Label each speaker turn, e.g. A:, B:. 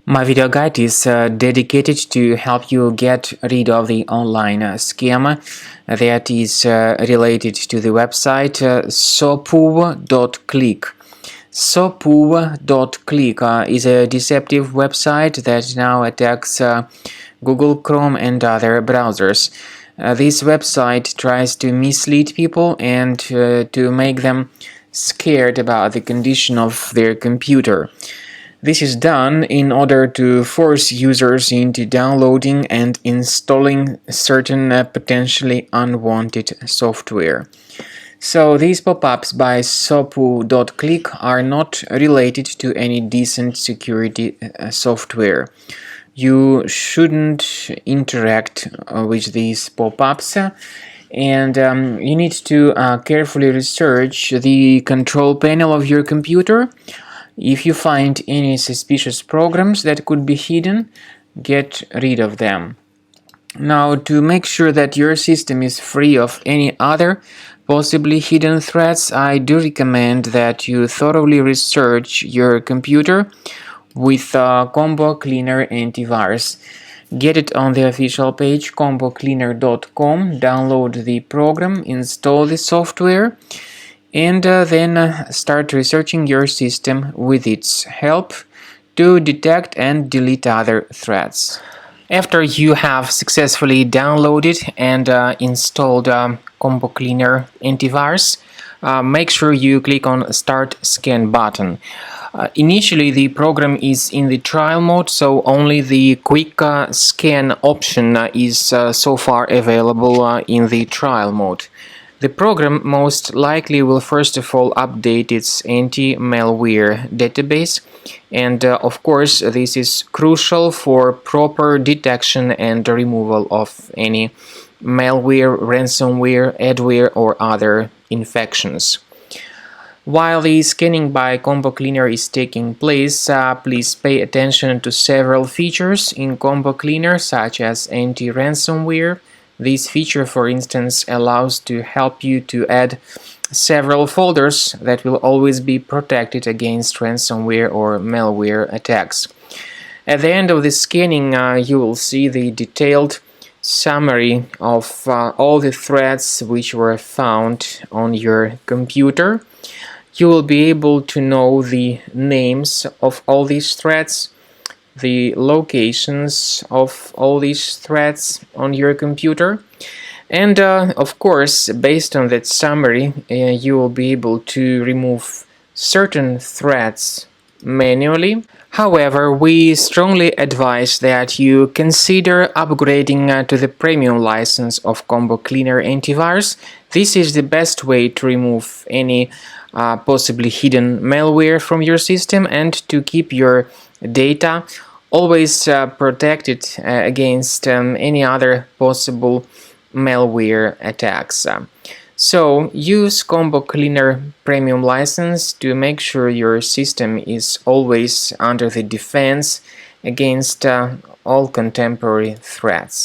A: My video guide is dedicated to help you get rid of the online scam that is related to the website Sopuw.click. Sopuw.click is a deceptive website that now attacks Google Chrome and other browsers. This website tries to mislead people and to make them scared about the condition of their computer. This is done in order to force users into downloading and installing certain potentially unwanted software. So these pop-ups by Sopuw.click are not related to any decent security software. You shouldn't interact with these pop-ups, and you need to carefully research the control panel of your computer. If you find any suspicious programs that could be hidden, get rid of them. Now, to make sure that your system is free of any other possibly hidden threats, I do recommend that you thoroughly research your computer with Combo Cleaner Antivirus. Get it on the official page combocleaner.com, download the program, install the software, and then start researching your system with its help to detect and delete other threats. After you have successfully downloaded and installed Combo Cleaner Antivirus, make sure you click on Start Scan button. Initially, the program is in the trial mode, so only the quick scan option is so far available in the trial mode. The program most likely will first of all update its anti-malware database, and of course this is crucial for proper detection and removal of any malware, ransomware, adware or other infections. While the scanning by Combo Cleaner is taking place, please pay attention to several features in Combo Cleaner such as anti-ransomware. This feature, for instance, allows to help you to add several folders that will always be protected against ransomware or malware attacks. At the end of the scanning, you will see the detailed summary of all the threats which were found on your computer. You will be able to know the names of all these threats, the locations of all these threats on your computer, and of course, based on that summary, you will be able to remove certain threats manually. However, we strongly advise that you consider upgrading to the premium license of Combo Cleaner Antivirus. This is the best way to remove any possibly hidden malware from your system and to keep your data always protected against any other possible malware attacks. So use Combo Cleaner Premium license to make sure your system is always under the defense against all contemporary threats.